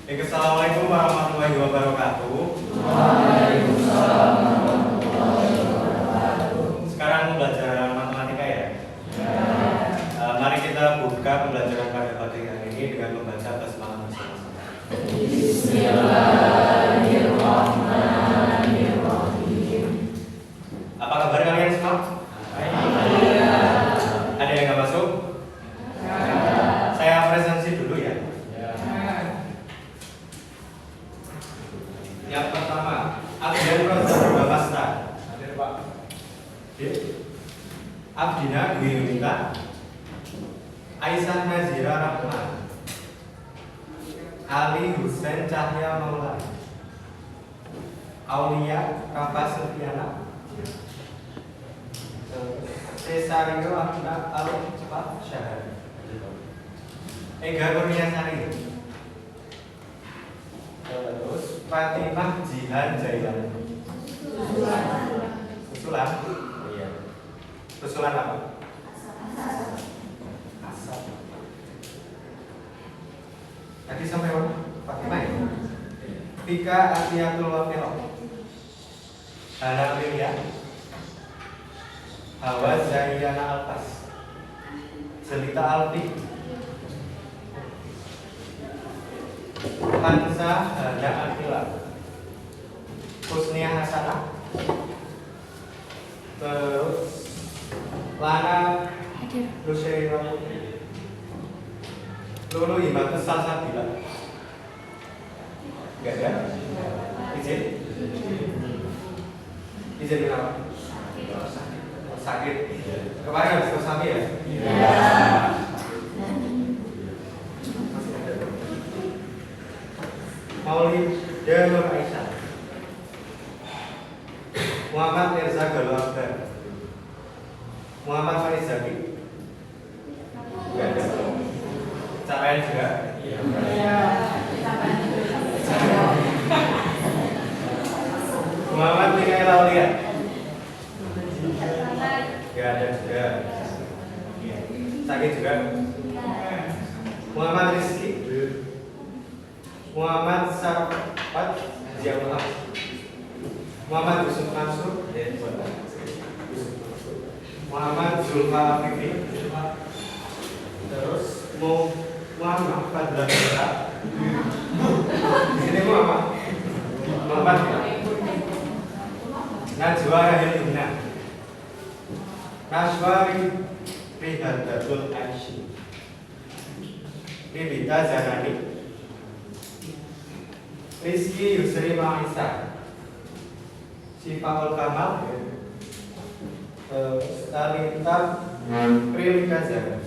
Assalamualaikum warahmatullahi wabarakatuh. Waalaikumsalam warahmatullahi wabarakatuh. Sekarang belajar matematika ya? Mari kita buka pembelajaran pada pagi hari ini dengan membaca basmalah bersama-sama. Bismillahirrahmanirrahim. Apa kabar kalian semua? Ada yang nggak masuk? Saya presentasi dulu ya. Yang pertama, Abdian Rosa Bambasta. Hadir Pak. Abdina Dwi Yunita, Aisyah Nazira Rahman, Ali Hussein Cahya Maulana, Aulia Rafa Sufiana, Cesario Ahmad Al-Cepat Syahad, Ega Kurniasari, terus Fatimah Jihan Jailani. Susulan? Iya. Susulan apa? Asal. Tadi sampai mana? Fatimah ya? Tika Atiyatul Wafiroh, Hana Amelia, Hawa Zayyana Alpas, Selita Alfi, Hansa Hana Akila, Husnia Hasanah, terus Lana Lusyirina Putri, Lulu Himatus Salsabila. Enggak ada? Izin? Izin kenapa? Sakit. Kemarin habis kesami ya? Iya. Maulida Nur Aisyah, Muhammad Mirza Galuh Akbar, Muhammad Faiz Zaki. Enggak ada. Capaian juga? Iya. Muhammad Mikael Aulia. Enggak ada juga. Sakit juga? Muhammad Rizki, Muhammad Sarfat Jamal, Muhammad Yusuf Mansur, Muhammad Zulfa Afifi, terus Muhammad Fadlan Bera. Di sini Muhammad Najwa Rahil Ibna, Najwa Rihadatul Aishi, Ribita Zanani, Rizky Yusri Mahisa, Sifaul Kamal, Talita Prilika Zara,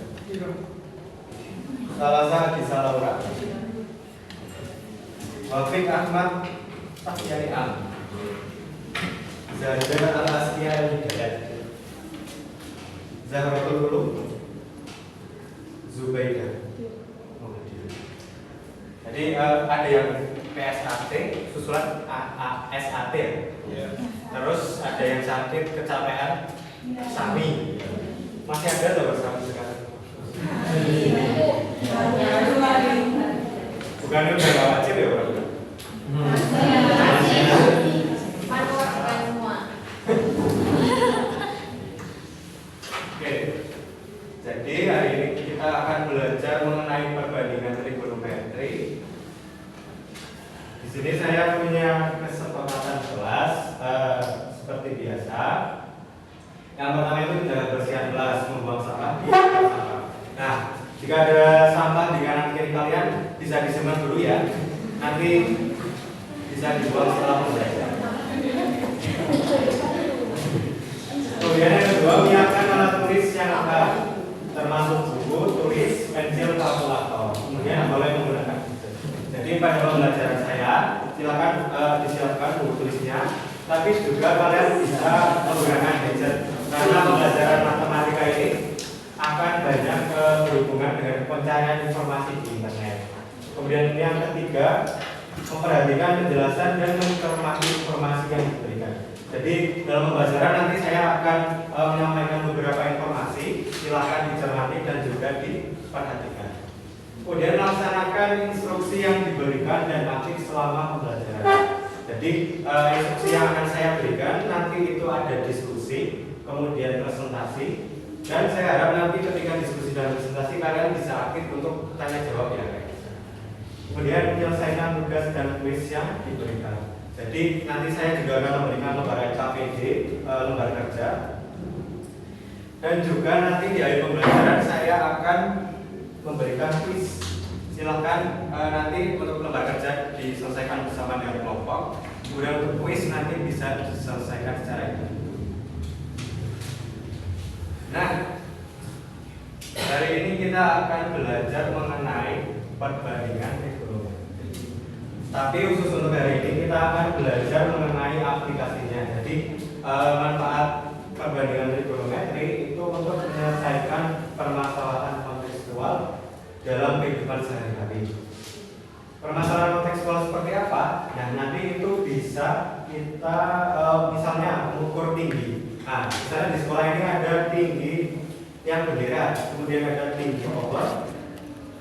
Salasa Gisa Laura, Wafik Ahmad Tahyani Am, Zahra Al-Askia Al-Hidayat, Zahratul Ulum, Zubaidah. Jadi ada yang PSAT, susulan SAT. Yeah. Terus ada yang sakit kecapean, SAMI. Masih ada loh SAMI sekarang. Bukannya udah gak wajib ya Pak? Oke. Jadi hari ini kita akan belajar mengenai perbandingan trigonometri. Di sini saya punya kesepakatan kelas seperti biasa. Yang pertama itu menjaga kebersihan kelas, membuang sampah di sampah. Nah, jika ada sampah di kanan kiri kalian bisa disemprot dulu ya. Nanti bisa dibuang setelah belajar. Kemudian yang kedua, menyiapkan alat tulis yang akan termasuk buku, tulis, pensil, kalkulator. Kemudian boleh menggunakan. Jadi pada pembelajaran saya silakan disiapkan buku tulisnya, tapi juga kalian bisa menggunakan gadget karena pembelajaran matematika ini akan banyak berhubungan dengan pencarian informasi di internet. Kemudian yang ketiga, memperhatikan penjelasan dan mencermati informasi yang diberikan. Jadi dalam pembelajaran nanti saya akan menyampaikan beberapa informasi, silakan dicermati dan juga diperhatikan. Kemudian laksanakan instruksi yang diberikan dan nanti selama pembelajaran. Jadi instruksi yang akan saya berikan nanti itu ada diskusi, kemudian presentasi, dan saya harap nanti ketika diskusi dan presentasi kalian bisa aktif untuk tanya jawab ya guys. Kemudian menyelesaikan tugas dan kuis yang diberikan. Jadi nanti saya juga akan memberikan lembaran KPD, lembar kerja, dan juga nanti di akhir pembelajaran saya akan memberikan kuis. Silahkan nanti untuk lembar kerja diselesaikan bersama dengan kelompok. Kemudian untuk kuis nanti bisa diselesaikan secara individu. Nah, hari ini kita akan belajar mengenai perbandingan trigonometri. Tapi khusus untuk hari ini kita akan belajar mengenai aplikasinya. Jadi manfaat perbandingan trigonometri itu untuk menyelesaikan permasalahan kontekstual dalam kehidupan sehari-hari. Permasalahan kontekstual seperti apa? Nah, nanti itu bisa kita misalnya mengukur tinggi. Nah, misalnya di sekolah ini ada tinggi yang bendera, kemudian ada tinggi obor,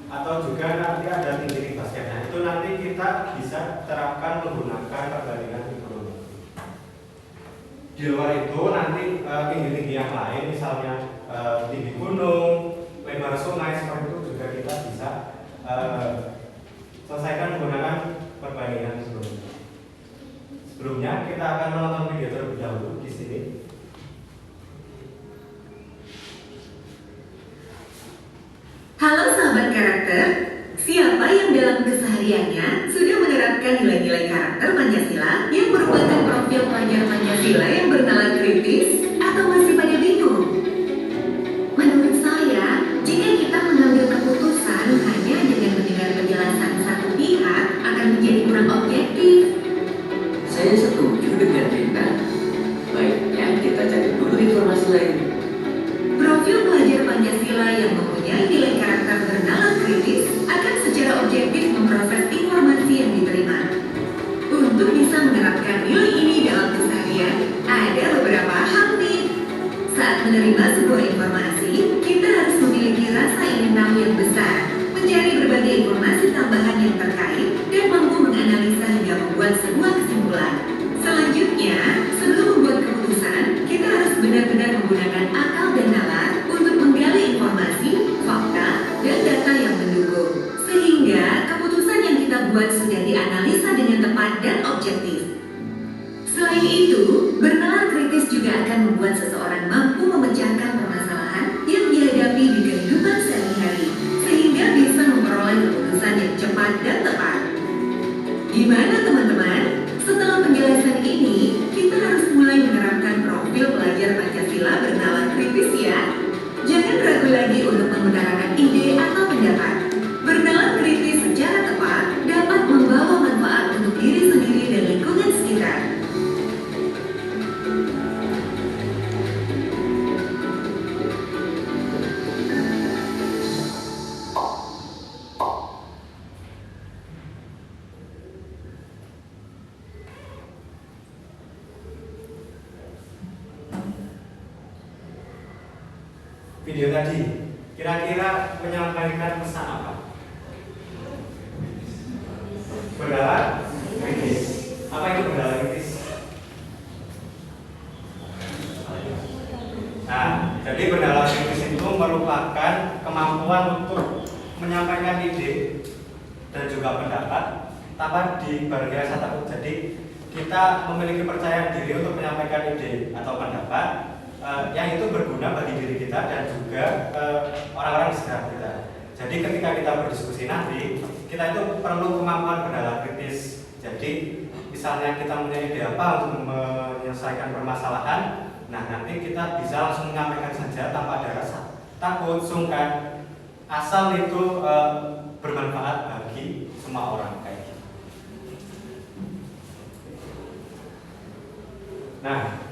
atau juga nanti ada tinggi basket. Nah, itu nanti kita bisa terapkan menggunakan perbandingan trigonometri. Di luar itu nanti tinggi-tinggi yang lain, misalnya tinggi gunung, lebar sungai, seperti itu juga kita bisa selesaikan menggunakan perbandingan trigonometri. Sebelumnya kita akan menonton video terlebih dahulu di sini. Halo sahabat karakter, siapa yang dalam kesehariannya sudah menerapkan nilai-nilai karakter Pancasila yang merupakan profil pelajar Pancasila yang bernalar kritis atau masih pada bingung? Menurut saya, jika kita mengambil keputusan hanya dengan mendengar penjelasan satu pihak akan menjadi kurang objektif. Saya setuju dengan Rita. Baiknya kita cari dulu informasi lain. Profil pelajar Pancasila yang mempunyai nilai karakter bernalar kritis akan secara objektif memproses informasi yang diterima. Untuk bisa menerapkan nilai ini dalam keseharian, ada beberapa hal nih. Saat menerima sebuah informasi, kita harus memiliki rasa ingin tahu yang besar, mencari berbagai informasi tambahan yang terkait, dan mampu menganalisa hingga membuat sebuah kesimpulan. Selanjutnya, sebelum membuat keputusan, kita harus benar-benar menggunakan akal dan nalar untuk menggali informasi, fakta, dan data yang mendukung. Sehingga keputusan yang kita buat sudah dianalisa dengan tepat dan objektif. Selain itu, bernalar kritis juga akan membuat seseorang mampu memecahkan permasalahan yang dihadapi di kehidupan sehari-hari, sehingga bisa memperoleh keputusan yang cepat dan tepat. Gimana teman-teman? Setelah penjelasan ini, kita harus mulai menerapkan profil pelajar Pancasila bernalar kritis ya. Jangan ragu lagi untuk mengutarakan ide atau pendapat. Bernalar kritis secara tepat dapat membawa manfaat untuk diri sendiri dan lingkungan sekitar. Video tadi kira-kira menyampaikan pesan apa? Bernalar kritis. Apa itu bernalar kritis? Nah, jadi bernalar kritis itu merupakan kemampuan untuk menyampaikan ide dan juga pendapat tanpa dibarengi rasa takut. Jadi kita memiliki percaya diri untuk menyampaikan ide atau pendapat yang itu berguna bagi diri kita dan juga orang-orang di sekitar kita. Jadi ketika kita berdiskusi nanti, kita itu perlu kemampuan bernalar kritis. Jadi misalnya kita punya ide apa untuk menyelesaikan permasalahan, nah nanti kita bisa langsung menyampaikan saja tanpa ada rasa takut, sungkan, asal itu bermanfaat bagi semua orang kayak gitu. Nah,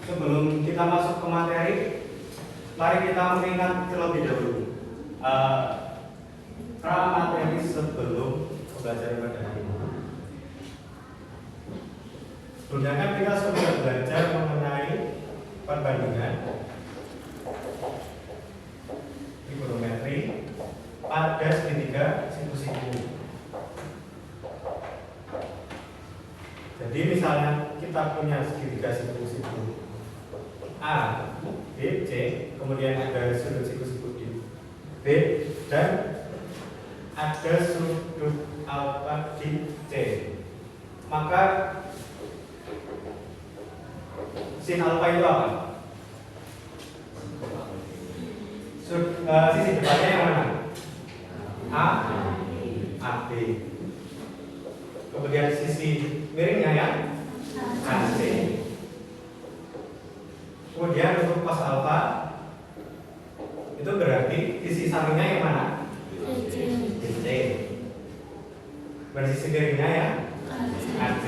sebelum kita masuk ke materi, mari kita mengingat terlebih dahulu pra-materi sebelum pembelajaran pada hari ini. Sebelumnya kan kita sudah belajar mengenai perbandingan trigonometri pada segitiga siku-siku. suhu. Jadi misalnya kita punya segitiga siku-siku A, B, C, kemudian ada sudut siku-siku di B, dan ada sudut alfa di C, maka sin alfa itu apa? Sisi depannya yang mana? A, AB. Kemudian sisi miringnya yang AC. Kemudian untuk cos alfa itu berarti sisi sampingnya yang mana? DC. Sisi miringnya yang AC.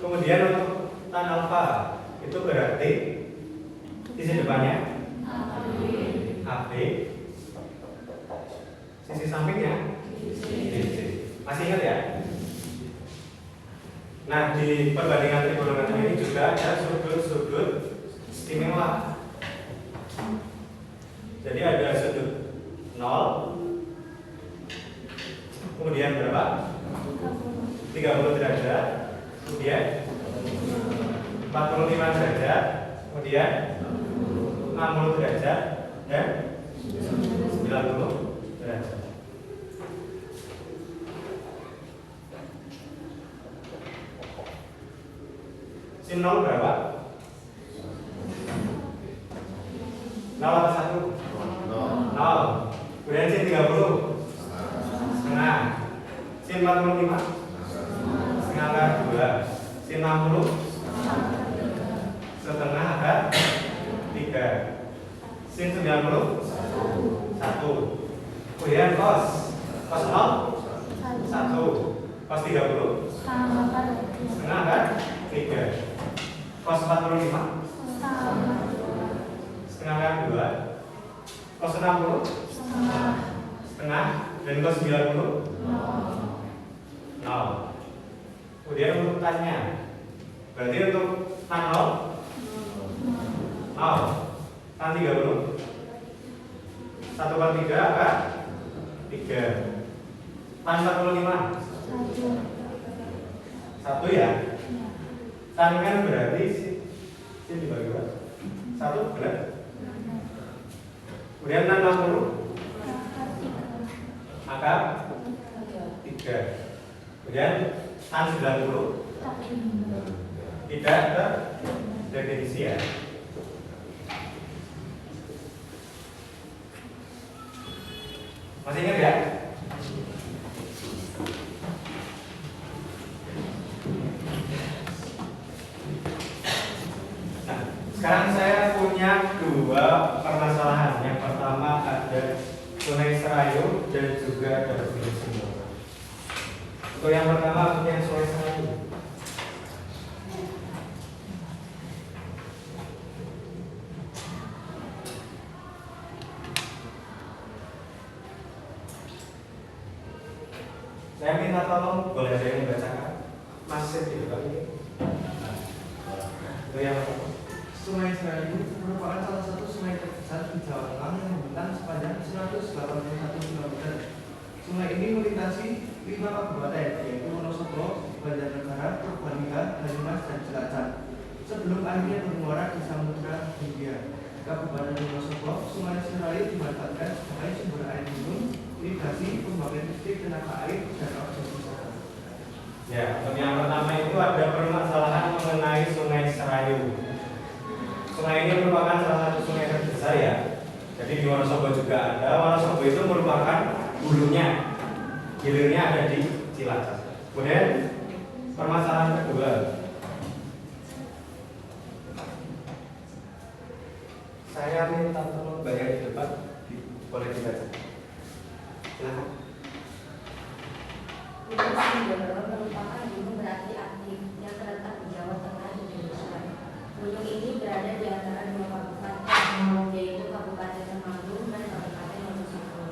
Kemudian untuk tan alfa itu berarti sisi depannya AB, sisi sampingnya DC. Masih ingat ya? Nah, di perbandingan trigonometri ini juga ada sudut-sudut istimewa. Jadi ada sudut 0, kemudian berapa? 30 derajat, kemudian 45 derajat, kemudian 60 derajat, dan 90 derajat. Sin 0 berapa? 0 atau 1? 0. Kemudian sin 30 setengah. Sin 45 setengah akar 2. Sin 60 setengah akar 3. Sin 90 1. Kemudian cos 0 1. Cos 30 setengah akar 3. Cos 45 setengah akar 2. Cos 60 setengah, dan cos 90 0. Kemudian untuk tannya, berarti untuk tan 0 tan 30 1/3 akar 3. Tan 45 1 ya. Tan kan berarti sin dibagi 1 benar. Kemudian tan 60 akar 3. Kemudian tan 90 tidak terdefinisi ya. Masih ingat ya? Nah, sekarang saya punya dua permasalahan. Yang pertama ada Sungai Serayu dan juga ada Gunung Sindur. Untuk yang pertama punya Sungai Serayu. Saya minta tolong, boleh ada yang membacakan? Masih di depan ini. Itu yang pertama. Sungai Serayu merupakan salah satu sungai terbesar di Jawa Tengah yang membentang sepanjang 181 km. Sungai ini melintasi 5 kabupaten, yaitu Wonosobo, Banjarnegara, Purbalingga, Banyumas, dan Cilacap. Sebelum akhirnya bermuara di Samudra Hindia, Kabupaten Wonosobo, Sungai Serayu dimanfaatkan sebagai sumber air minum, irigasi, pembangkit listrik, tenaga air, dan objek wisata. Ya, untuk yang pertama itu ada permasalahan mengenai Sungai Serayu. Sungai ini merupakan salah satu sungai terbesar ya. Jadi di Wonosobo juga ada. Wonosobo itu merupakan hulunya, hilirnya ada di Cilacap. Kemudian permasalahan kedua, saya minta tolong bayar di depan, boleh dibaca. Silakan. Gunung Sindoro merupakan gunung berapi aktif yang terletak di Jawa Tengah Indonesia. Gunung ini berada di antara dua kabupaten, yaitu Kabupaten Temanggung dan Kabupaten Wonosobo.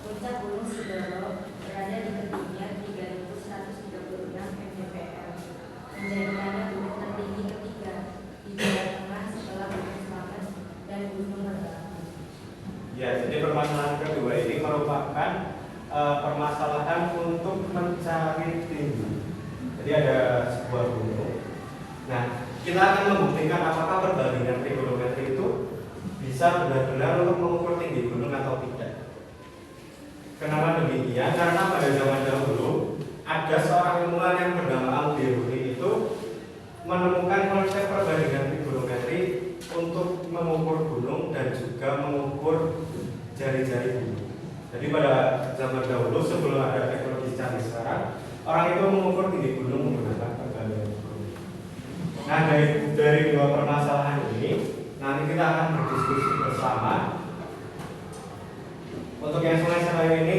Puncak Gunung Sindoro berada di ketinggian 3.136 mdpl, menjadikannya gunung tertinggi ketiga di Jawa Tengah setelah Gunung Selamet dan Gunung Merbabu. Ya, jadi permasalahan kedua merupakan permasalahan untuk mencari tinggi. Jadi ada sebuah gunung. Nah, kita akan membuktikan apakah perbandingan trigonometri itu bisa benar-benar untuk mengukur tinggi gunung atau tidak. Kenapa demikian? Karena pada zaman dahulu ada seorang ilmuwan yang bernama Al-Biruni itu menemukan konsep perbandingan trigonometri untuk mengukur gunung dan juga mengukur jari-jari gunung. Jadi pada zaman dahulu sebelum ada teknologi canggih sekarang, orang itu mengukur tinggi gunung menggunakan perbandingan gunung. Nah, dari dua permasalahan ini nanti kita akan berdiskusi bersama. Untuk yang Sungai Serayu ini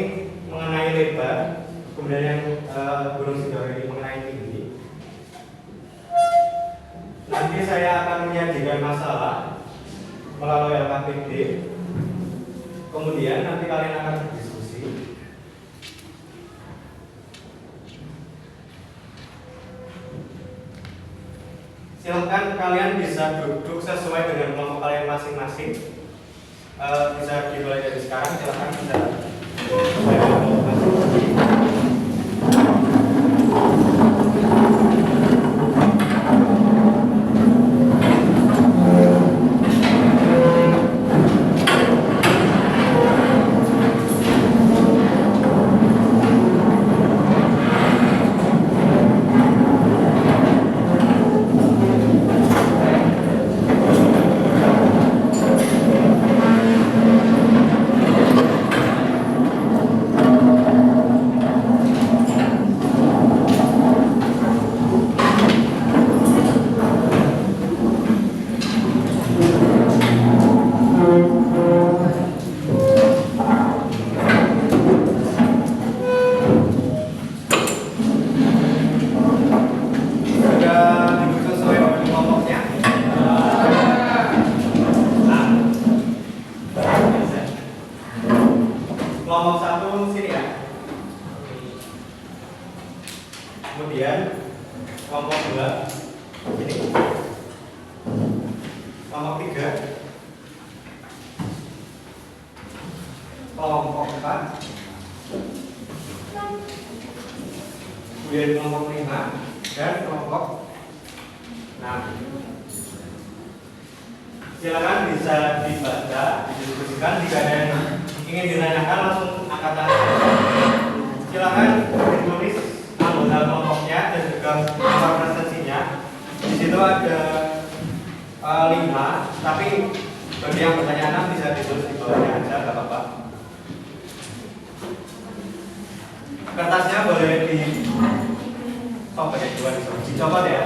mengenai lebar, kemudian yang Gunung Sindoro ini mengenai tinggi. Nanti saya akan menyajikan masalah melalui LKPD. Kemudian nanti kalian akan berdiskusi. Silakan kalian bisa duduk sesuai dengan kelompok kalian masing-masing. Bisa dimulai dari sekarang. Silakan bisa sesuai dengan kelompok masing-masing. Kelompok 1 sini ya. Kemudian kelompok 2 sini. Kelompok 3. Kelompok 4. Kemudian kelompok 5 dan kelompok 6. Silakan bisa dibaca, didiskusikan. Jika ada yang ingin ditanyakan langsung angkat tangan. Silakan ditulis anggota kelompoknya dan juga nomor presensinya. Di situ ada 5, tapi bagi yang bertanya bisa ditulis di bawahnya aja, nggak apa-apa. Kertasnya boleh dicopot ya.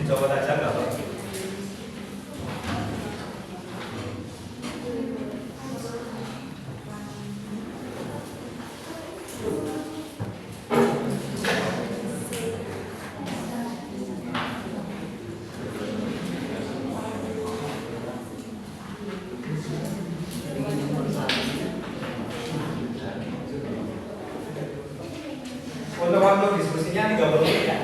Dicopot aja nggak apa-apa. Untuk waktu diskusinya 30 menit ya.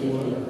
Ya.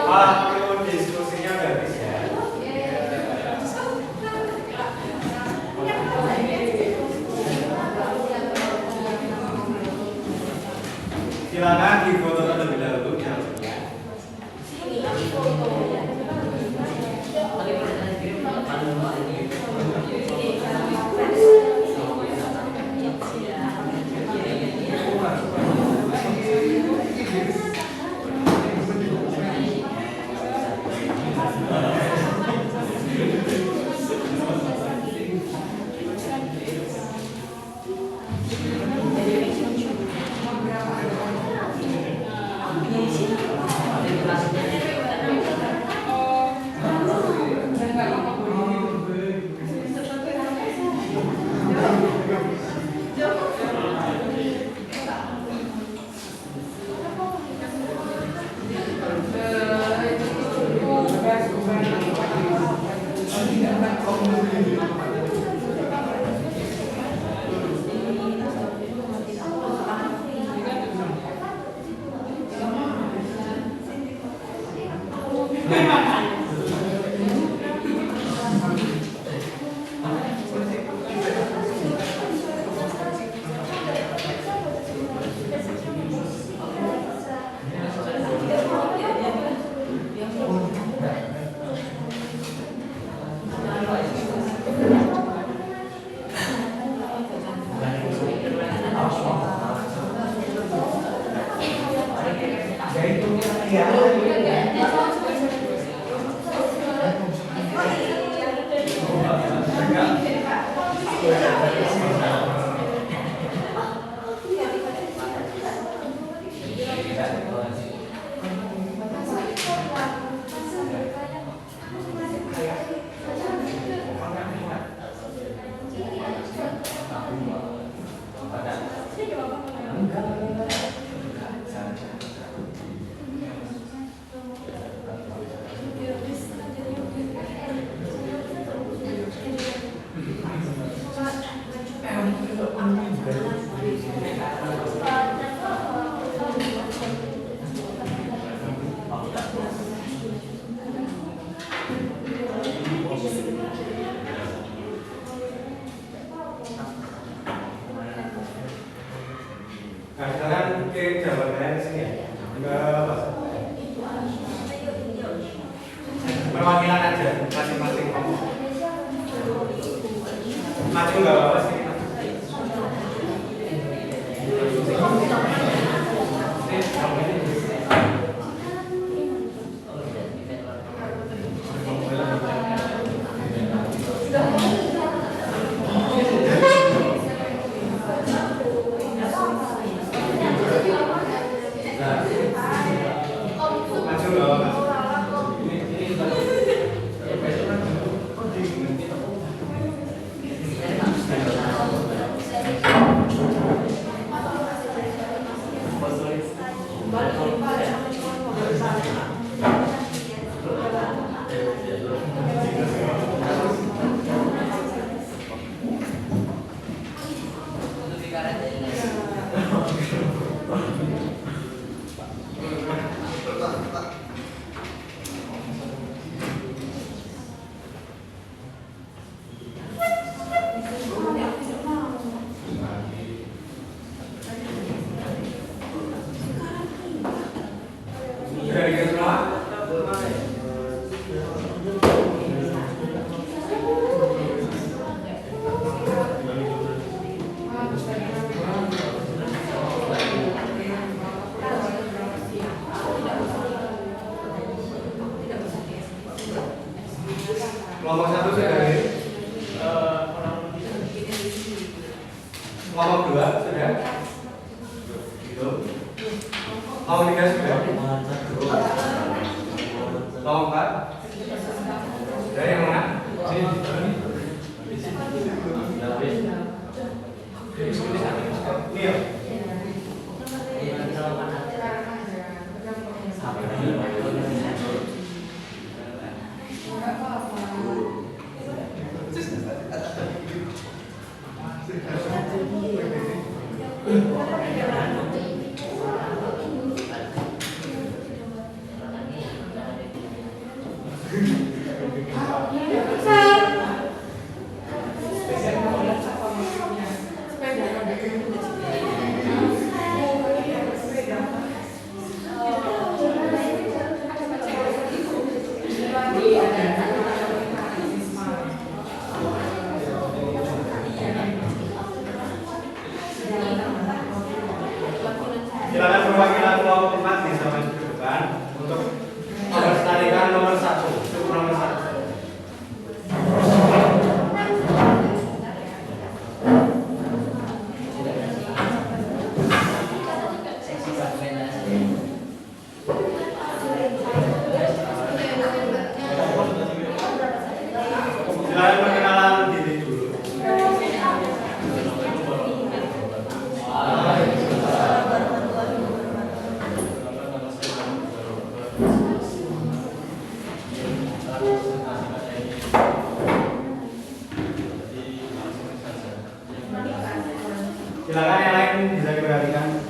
Waktu diskusinya udah habis ya. Silakan difoto terlebih dahulu. Ini aku foto. Nah, sekarang kirim jawabannya ke sini ya. Ke Mas. Perwakilan aja masing-masing. Maju nggak apa-apa sih. Maju nggak apa-apa. Sudah dikirim semua? Kelompok 1 sudah dikirim? Kelompok 2 sudah? Gitu. Kelompok 3 sudah? Kelompok 4? Dari yang mana? Ini ya? Sepeda. Silakan yang lain bisa diperhatikan.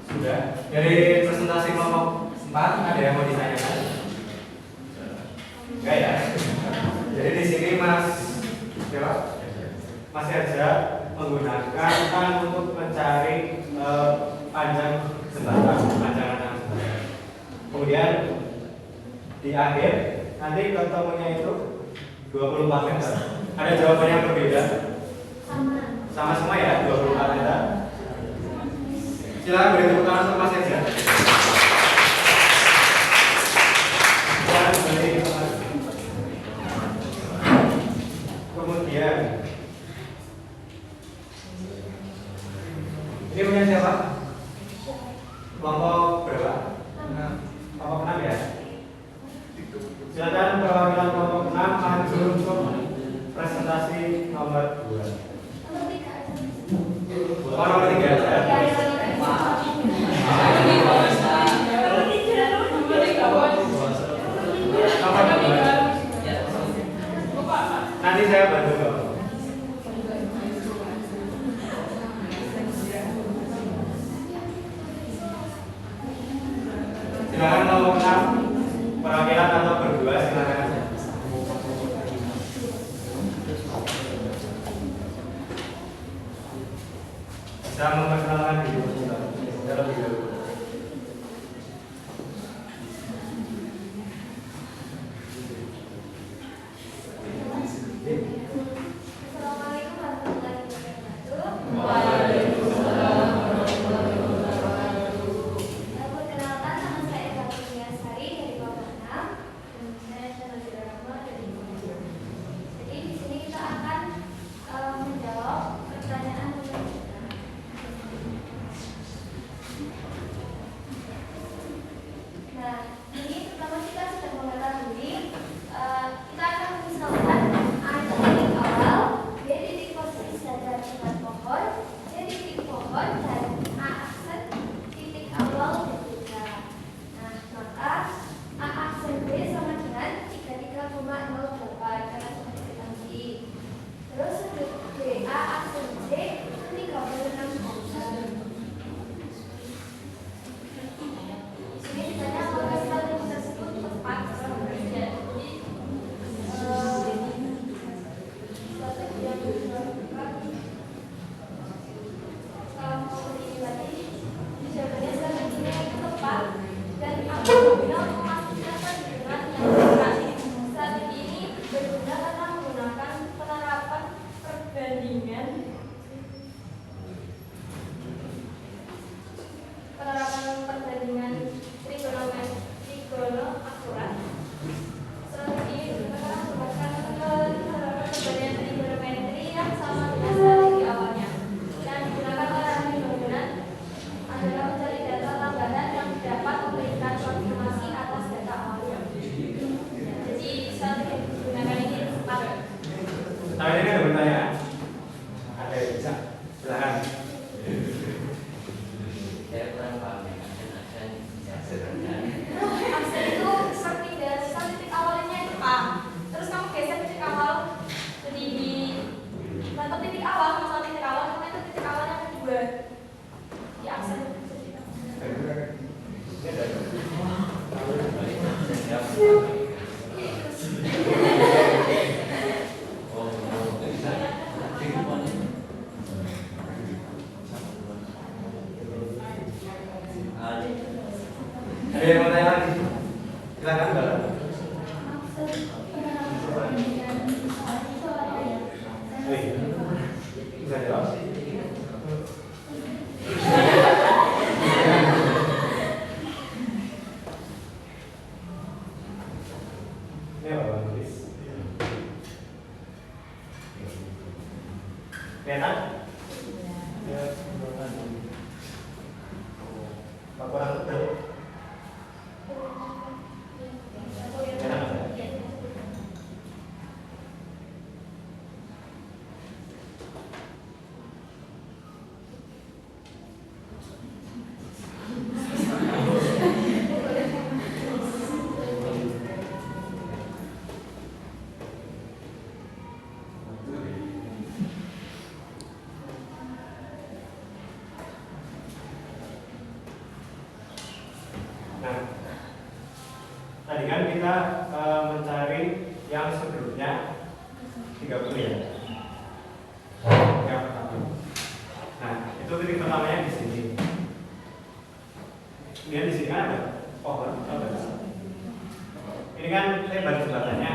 Sudah. Dari presentasi kelompok 4 ada yang mau ditanyakan? Enggak ya. Jadi di sini Mas Herja menggunakan untuk mencari panjang jembatan, panjangan jembatan. Kemudian di akhir nanti ketemunya itu 24 meter. Ada jawaban yang berbeda? Sama-sama ya, 24 meter. Silakan beri tepuk tangan untuk Mas Herja. Kemudian ini punya siapa? Kelompok berapa? Kelompok 6 ya. Silakan perwakilan kelompok 6 maju untuk presentasi nomor 2. Nomor 3 aja. Nanti saya bantu kok. Silakan nomor 6 perwakilan atau berdua silakan aja. Bisa memperkenalkan diri terlebih dahulu. Ada yang mau tanya lagi? Silakan Mbak. Oh iya. Bisa jawab? Ini apa Bang Chris? Kelihatan? Ya, laporan betul. Nah, tadi kan kita mencari yang sebelumnya 30 ya. Yang pertama. Nah, itu titik pertamanya di sini. Kemudian di sini kan ada pohon. Ini kan lebar jembatannya.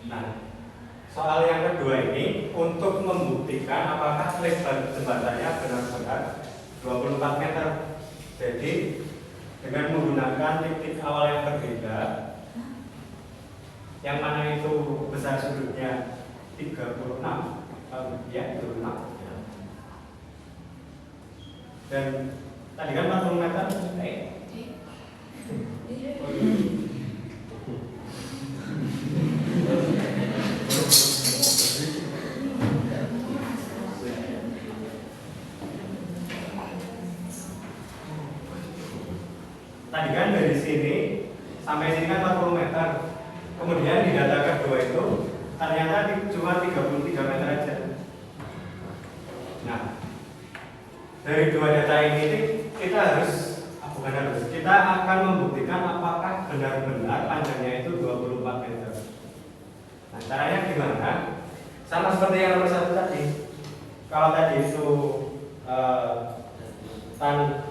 Nah, soal yang kedua ini untuk membuktikan apakah lebar jembatannya benar-benar 24 meter. Jadi dengan menggunakan titik awal yang berbeda, yang mana itu besar sudutnya 36, ya 36. Dan tadi kan 40 meter. Tadi kan dari sini sampai sini kan 40 meter. Kemudian di data kedua itu ternyata cuma 33 meter aja. Nah, dari dua data ini kita kita akan membuktikan apakah benar-benar panjangnya itu 24 meter. Nah, caranya gimana? Sama seperti yang nomor 1 tadi. Kalau tadi itu tan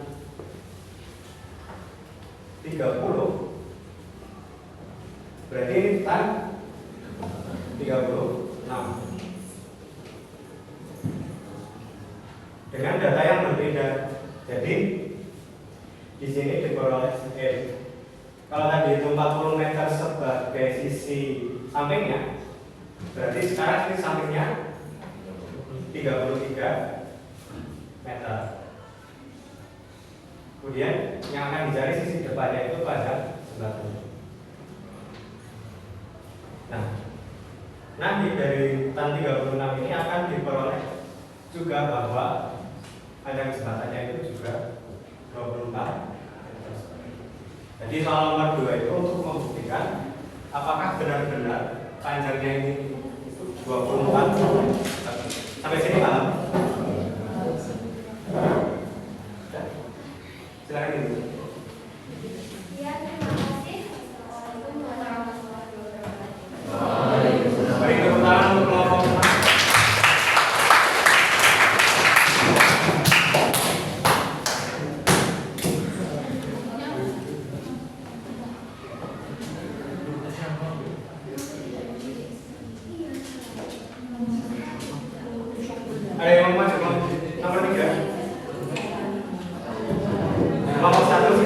30, berarti tan 36. Dengan data yang berbeda. Jadi di sini diperoleh kalau tadi itu 40 meter sebagai sisi sampingnya, berarti sekarang ini sampingnya 33 meter. Kemudian yang akan dicari sisi depannya itu pada sebelah kiri. Nah, nanti dari tan 36 ini akan diperoleh juga bahwa panjang jembatannya itu juga 24 meter. Jadi soal nomor 2 itu untuk membuktikan apakah benar-benar panjangnya ini itu 24 meter. Sampai sini paham? Silakan dulu. Ya, terima kasih. Assalamualaikum warahmatullahi wabarakatuh. Beri tepuk tangan untuk kelompok. Ada yang mau masuk nomor 3? Nomor 1 sih.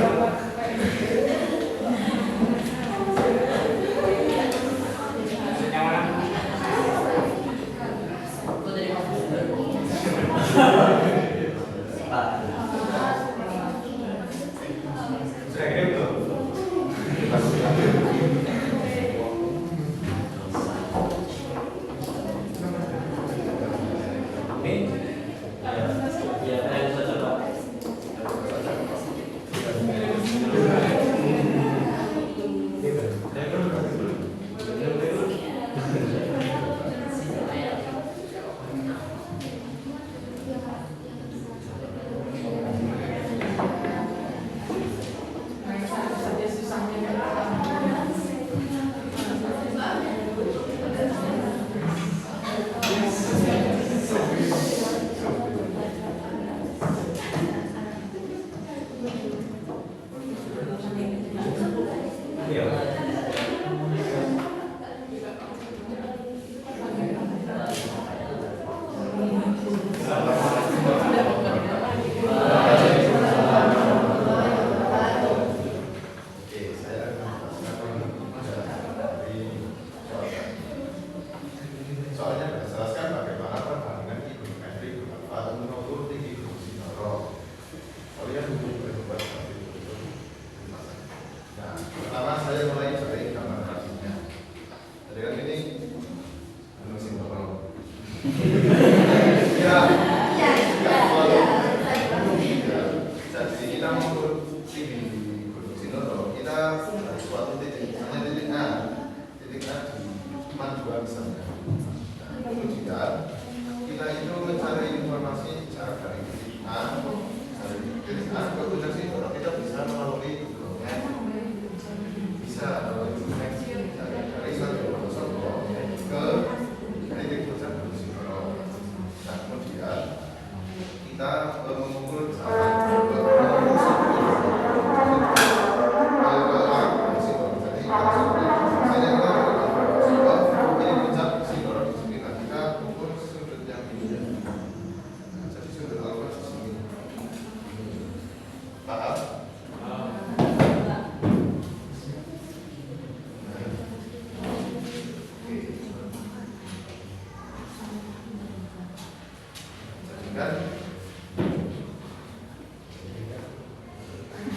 Yang mana? Sudah kirim belum?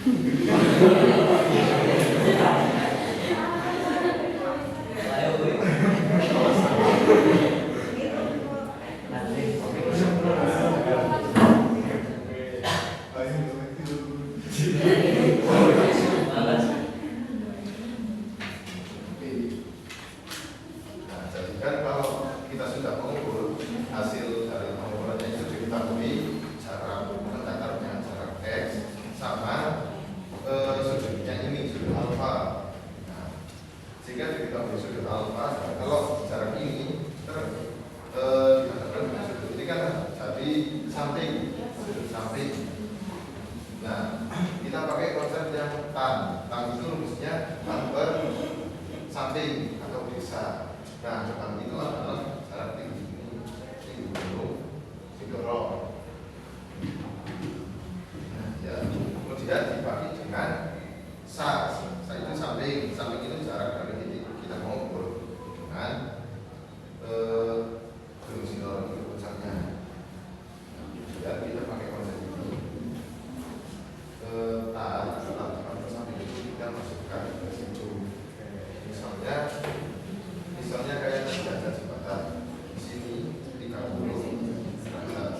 Nah, jadi kan kalau kita sudah mengukur hasil dari pengukurannya itu diketahui jarak mendatar dengan jarak X sama sudutnya ini sudut alfa. Nah, jika diketahui sudut alfa, kalau jarak ini dihadapkan dengan sudut ini kan jadi samping, sudut samping. Nah, kita pakai konsep yang tan itu rumusnya tan per samping atau bisa. Nah, tan itu adalah jarak tinggi gunung Sindoro. Nah, ya, kemudian dibagi dengan sa itu samping itu jarak dari titik kita mau ukur dengan gunung Sindoro itu puncaknya. Kemudian kita pakai konsep ini. Samping itu kita masukkan ke situ. Misalnya kayak jalan jembatan di sini 30 derajat,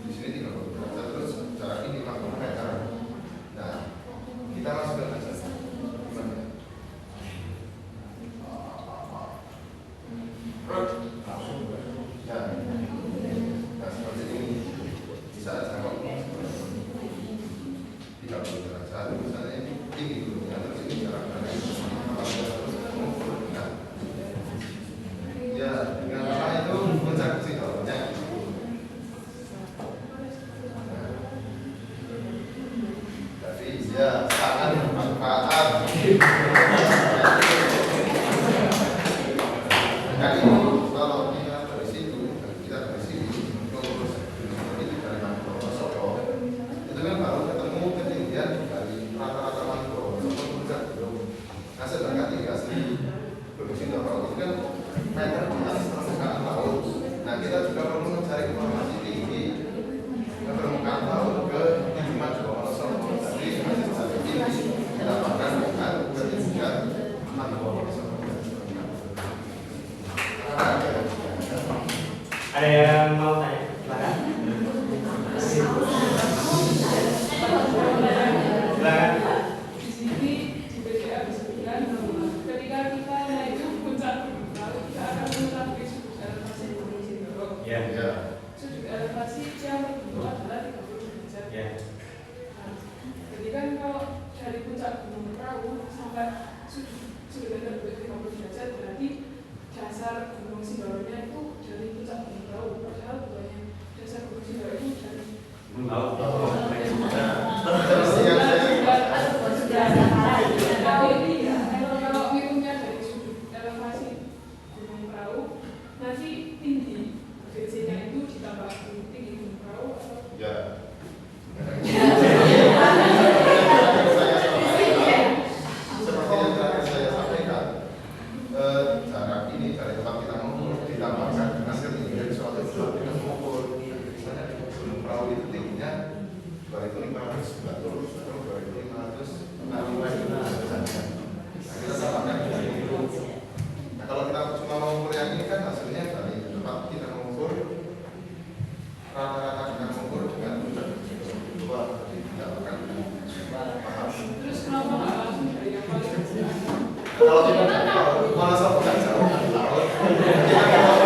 di sini 30 derajat, terus jarak ini 50 meter. Nah, kita masukkan aja gimana? Ya, nah seperti ini bisa aja kok 30 derajat, misalnya ini tinggi gunungnya, terus ini jarak dari ya, dengan apa itu puncak Sindoronya. Jadi ya sangat bermanfaat. Jadi kalau kita dari situ, kita dari sini, terus itu dari Wonosobo, itu kan baru ketemu ketinggian dari rata-rata Wonosobo puncak gunung. Nah, sedangkan asli Gunung Sindoro itu kan meter di atas permukaan laut. Nah, kita juga perlu mencari informasi tinggi ke permukaan laut ke Gunung Wonosobo. Jadi masih sangat tinggi didapatkan dengan ketinggian Wonosobo. Ada yang mau tanya? Silakan. Silakan. Di sini di BDA disebutkan bahwa ketika kita naik ke puncak gunung, lalu kita akan mencapai sudut elevasi Gunung Sindoro. Ya. Ya. Sudut elevasi yang tertentu adalah 30 derajat. Ya. Nah, jadi kan kalau dari puncak Gunung Perahu sampai sudut elevasi 30 derajat berarti dasar Gunung Sindoro-nya itu dari puncak Gunung Perahu. Padahal bukannya dasar Gunung Sindoro itu dari kalau ngitungnya dari sudut elevasi Gunung Perahu nanti tinggi DC-nya itu ditambah tinggi Gunung Perahu atau Ya. Seperti yang tadi saya sampaikan, jarak ini dari tempat kita mengukur ditambahkan dengan ketinggian suatu tempat kita mengukur. Misalnya di Gunung Perahu itu tingginya 2.500 atau 2.565 saja. Nah, kita tambahkan dengan itu. Nah, kalau kita cuma mengukur yang ini kan hasilnya dari tempat kita mengukur rata-rata kita mengukur dengan dua didapatkan paham. terus kenapa nggak langsung dari yang paling kecil? Kalau kita mana satu kan jauh dari laut, kita kalau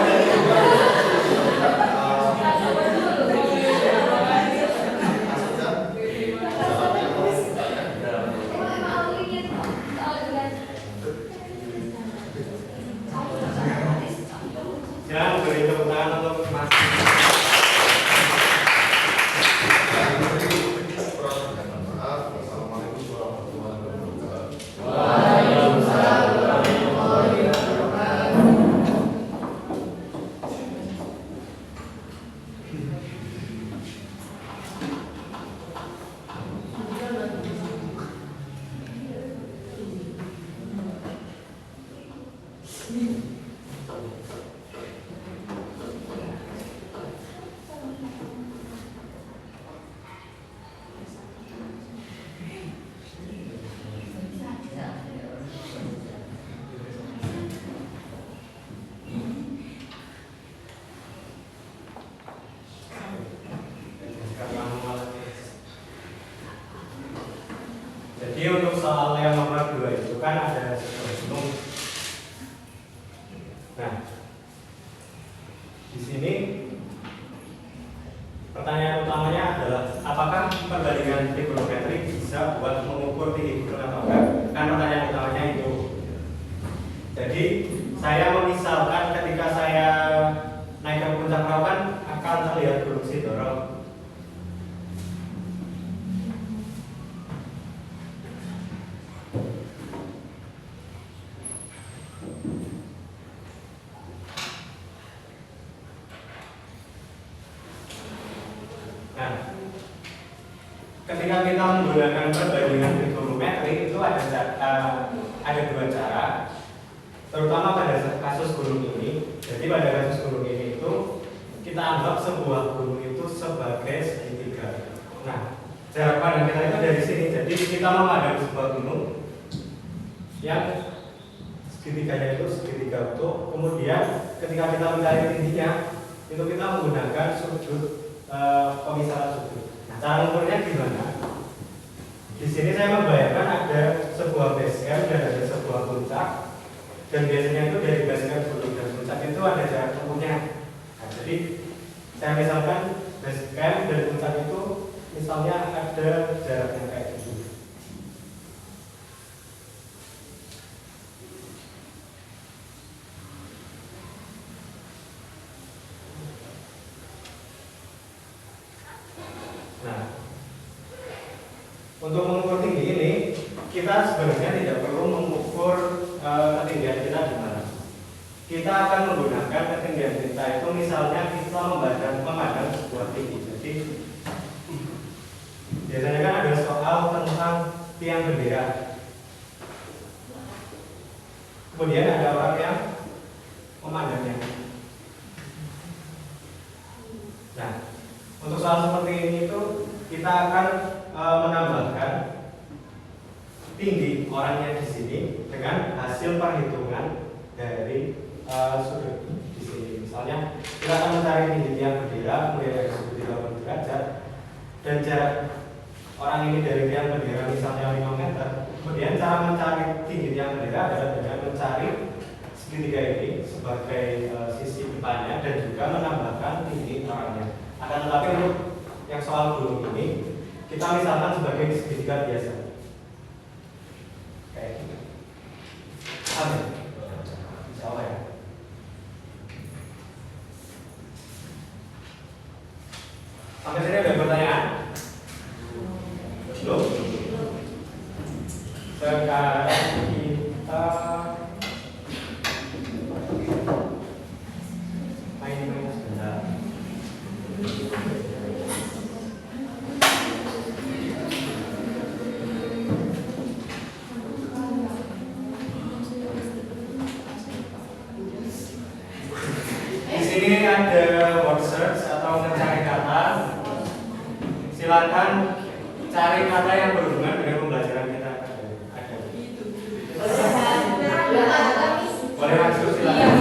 Silakan beri tepuk tangan untuk Mas. Assalamualaikum warahmatullahi wabarakatuh. Jadi untuk soal yang nomor 2 itu kan ada sebuah gunung. Nah, di sini pertanyaan utamanya adalah apakah perbandingan trigonometrik bisa buat mengukur tinggi gunung atau enggak? Kan pertanyaan utamanya itu. Jadi saya memisalkan ketika saya naik ke puncak perahu kan akan terlihat Gunung Sindoro. Nah, ketika kita menggunakan perbandingan trigonometri itu ada 2 cara, terutama pada kasus gunung ini. Jadi pada kasus gunung ini itu kita anggap sebuah gunung itu sebagai segitiga. Nah, jarak pandang kita itu dari sini. Jadi kita memandang sebuah gunung yang segitiganya itu segitiga utuh. Kemudian ketika kita mencari tingginya itu kita menggunakan sudut pemisahan sudut. Nah, cara mengukurnya gimana? Di sini saya membayangkan ada sebuah base camp dan ada sebuah puncak, dan biasanya itu dari base camp gunung dan puncak itu ada jarak tempuhnya. Nah, jadi saya misalkan base camp dan puncak itu misalnya ada jaraknya kayak gitu. Nah, untuk mengukur tinggi ini kita sebenarnya tidak perlu mengukur ketinggian kita di mana. Kita akan menggunakan ketinggian kita itu misalnya kita memandang sebuah tinggi. Jadi biasanya kan ada soal tentang tiang bendera. Kemudian ada orang yang memandangnya. Nah, untuk soal seperti ini itu kita akan menambahkan tinggi orangnya di sini dengan hasil perhitungan dari sudut di sini. Misalnya kita akan mencari tinggi tiang bendera, kemudian dari sudut 30 derajat, dan jarak orang ini dari tiang bendera misalnya 5 meter. Kemudian cara mencari tinggi tiang bendera adalah dengan mencari segitiga ini sebagai sisi depannya dan juga menambahkan tinggi orangnya. Akan tetapi untuk yang soal gunung ini kita misalkan sebagai segitiga biasa. Kayak gitu. Amin. Insya Allah ya. Sampai sini ada pertanyaan? Belum? Sekarang kita main-main sebentar. Di sini ada word search atau mencari kata. Silakan cari kata yang berhubungan dengan pembelajaran kita. Boleh masuk silakan.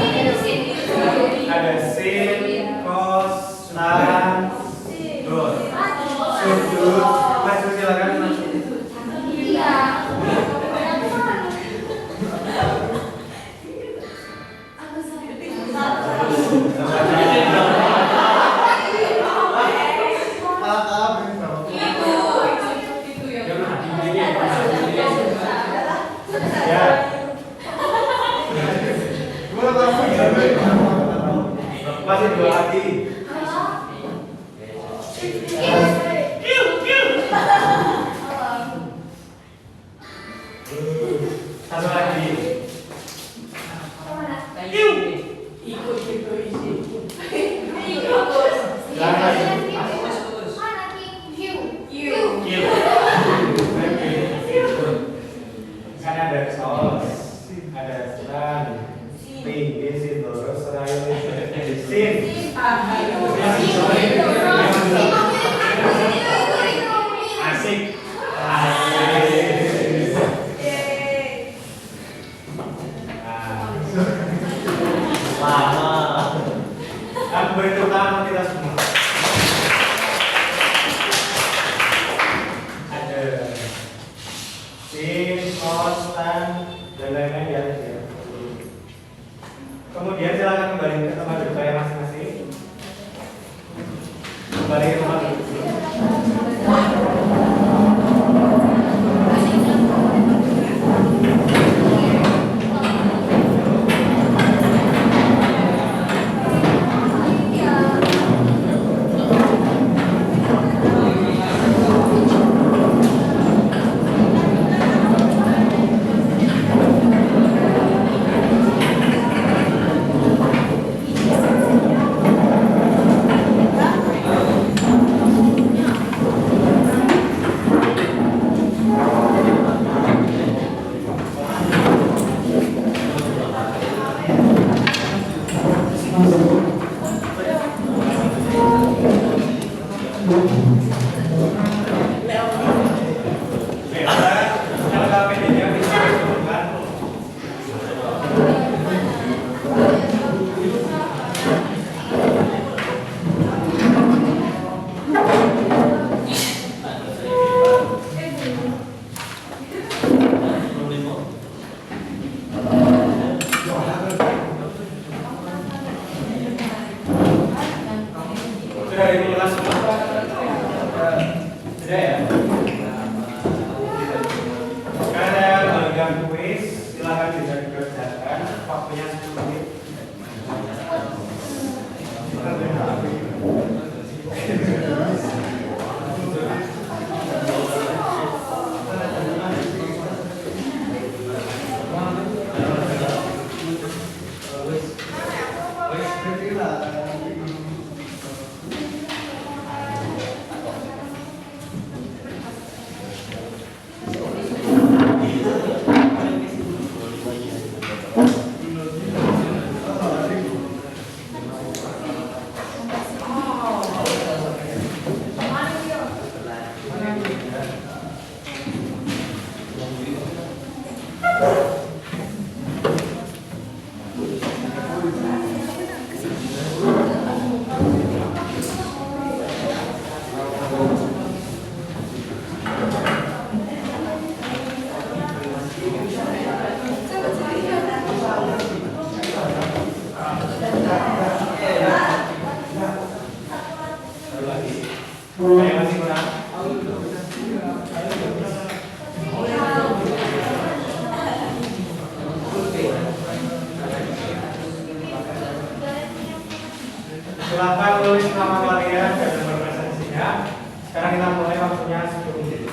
Ada sin, cos, tan, dot, sudut. Masuk silakan. Masih 2 lagi. Satu lagi. Kan ada sos, ada tan, tinggi, sindoro, serayu, sin. Asik. Lama. Aku beri tepuk tangan kita semua. Ada kaos, tan, dan lain-lain di atas ya. Kemudian silakan kembali ke tempat duduk saya masing-masing. Kembali ke tempat duduk. Sudah dimulai semua? Sudah ya? Sekarang saya bagian kuis, silakan bisa dikerjakan. Waktunya 10 menit. Silakan tulis nama kalian dan nomor presensinya. Sekarang kita mulai, waktunya 10 menit.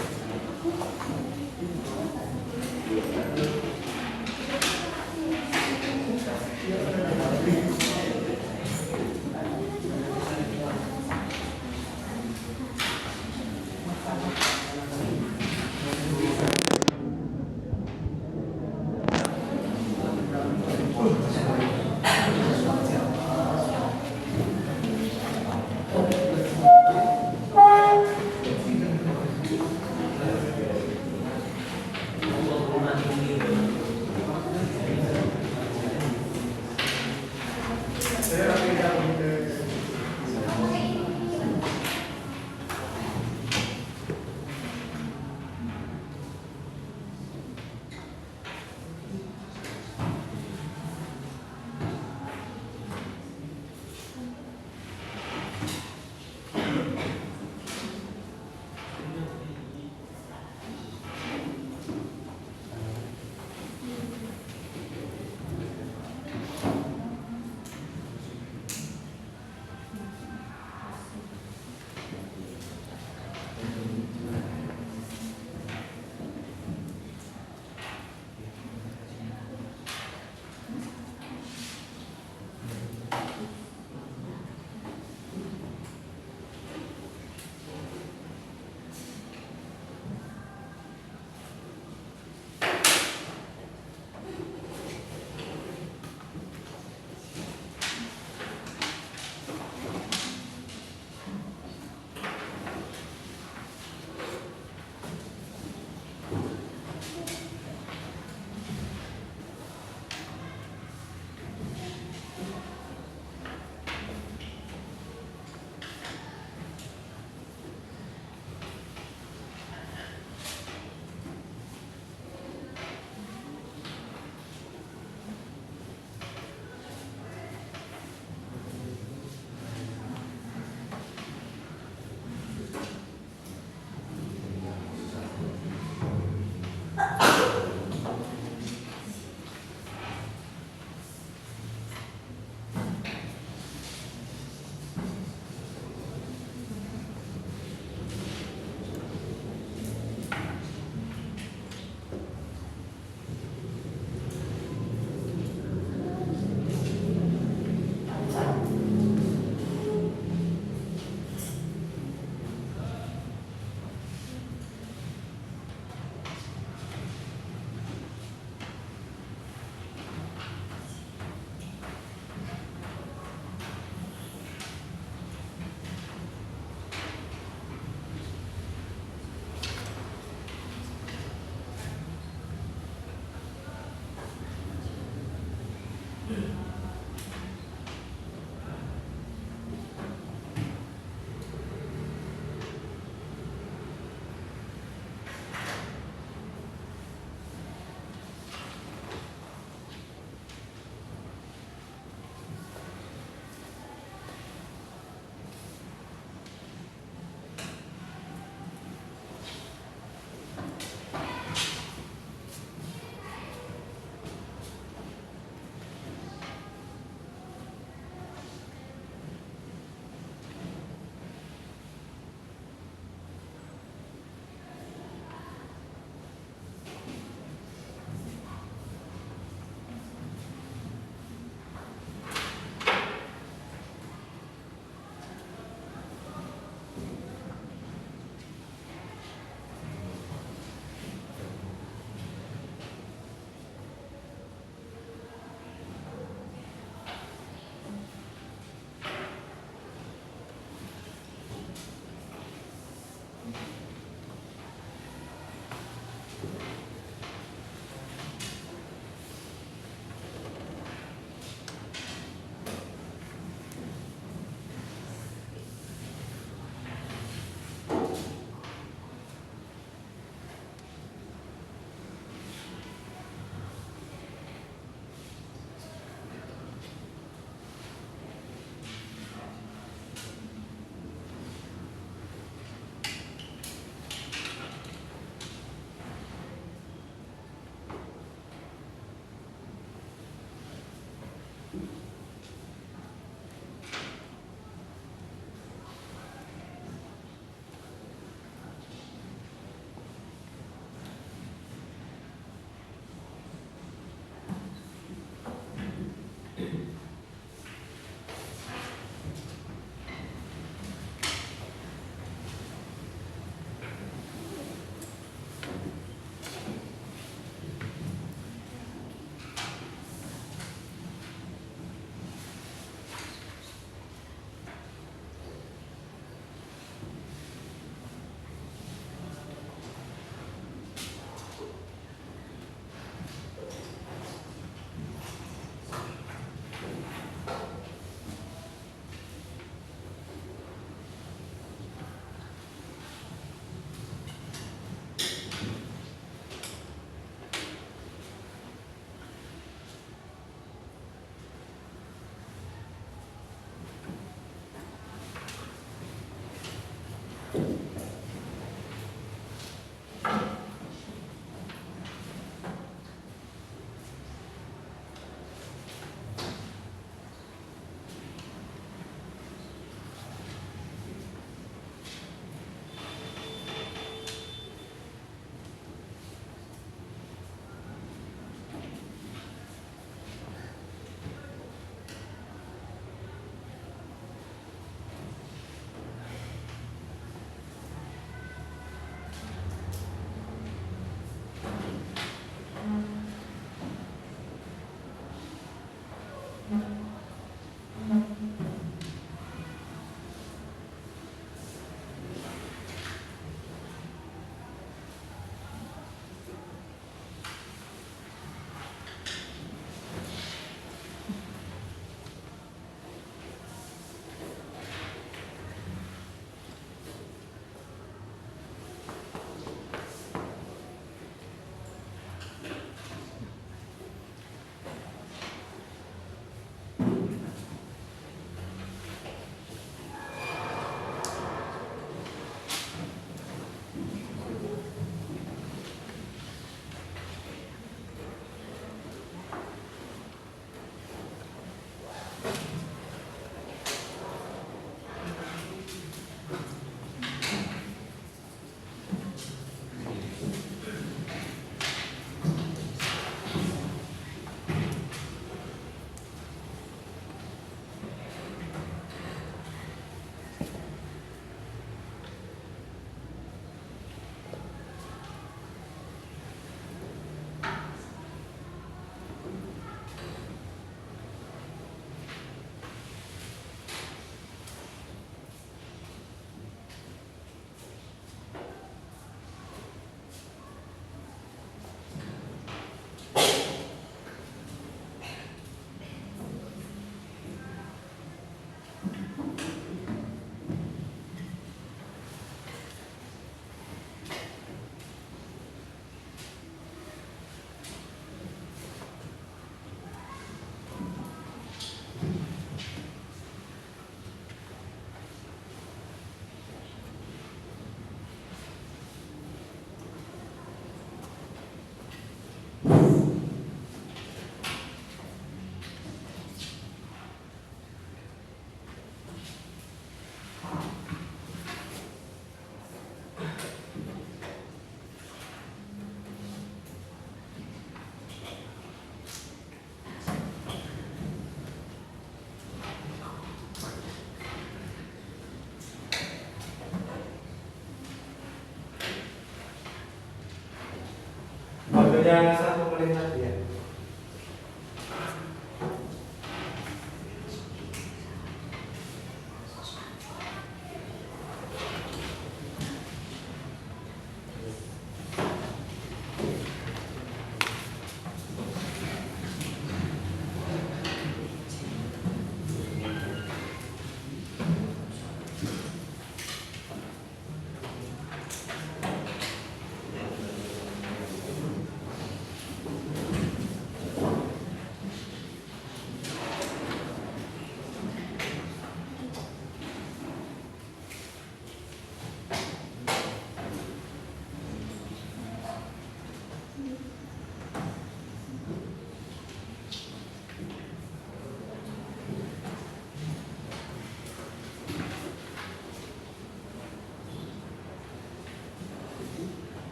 punya 1 menit lagi ya.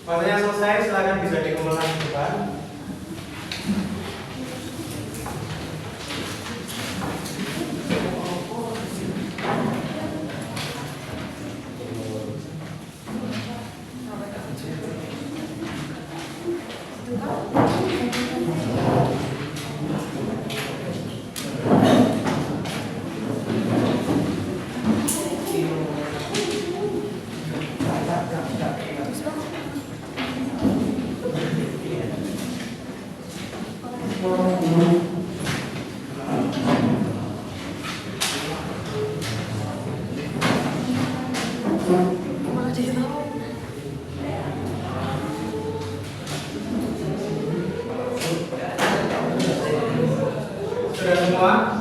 Waktunya selesai, silakan bisa dikumpulkan di depan. Sudah semua?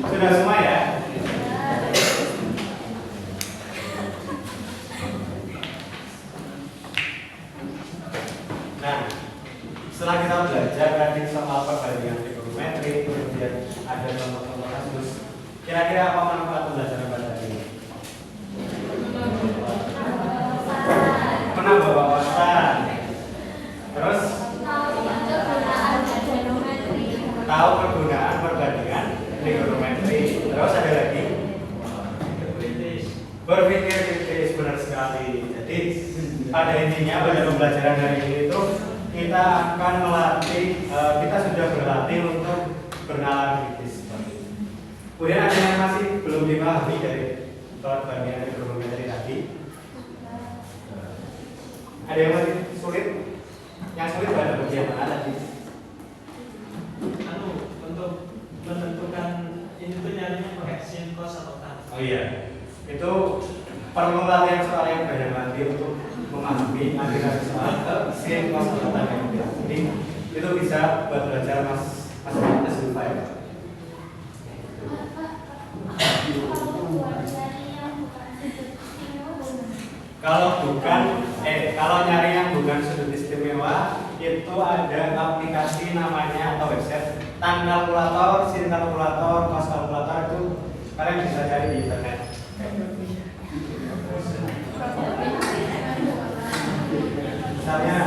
Sudah semua ya? Nah, setelah kita belajar tadi soal perbandingan trigonometri, kemudian ada contoh-contoh kasus, kira-kira apa manfaat pembelajaran pada hari ini? Menambah wawasan. Terus tahu kegunaan perbandingan trigonometri. Terus ada lagi berpikir kritis, benar sekali. Jadi pada intinya pada pembelajaran hari ini itu kita akan melatih, kita sudah berlatih untuk bernalar kritis. Kemudian ada yang masih belum dipahami dari perbandingan trigonometri tadi. Ada yang masih sulit? Yang sulit pada bagian mana tadi? Untuk menentukan ini tuh nyarinya pakai sin, cos atau tan. Oh iya, itu perlu latihan soal yang banyak lagi untuk memahami aliran soal sin, cos atau tan yang tidak. Jadi itu bisa buat belajar mas Zulfa ya. Kalau nyari yang bukan sudut istimewa itu ada aplikasi namanya atau website tan kalkulator, sin kalkulator, cos kalkulator, itu kalian bisa cari di internet. Misalnya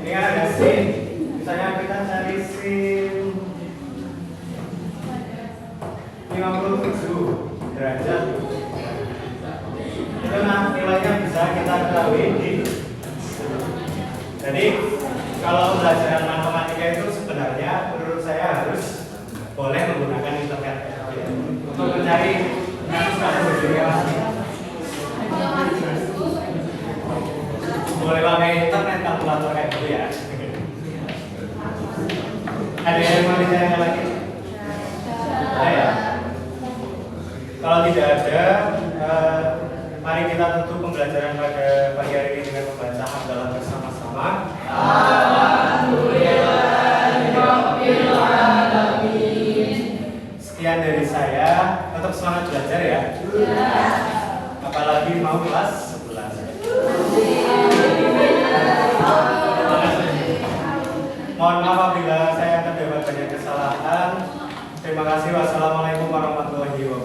ini kan ada sin. Misalnya kita cari sin 57 derajat. Itu nilainya bisa kita ketahui di. Jadi kalau pembelajaran matematika itu sebenarnya menurut saya harus boleh menggunakan internet untuk mencari kasus-kasus istimewa. Boleh pakai internet kalkulator kayak gitu ya. Ada yang mau ditanya lagi? Ada ya? Kalau tidak ada, mari kita tutup pembelajaran pada pagi hari ini dengan membaca hamdalah bersama-sama. Alhamdulillahirabbil alamin. Sekian dari saya. Tetap semangat belajar ya. Apalagi mau kelas 11. Mohon maaf apabila saya terdapat banyak kesalahan. Terima kasih. Wassalamualaikum warahmatullahi wabarakatuh.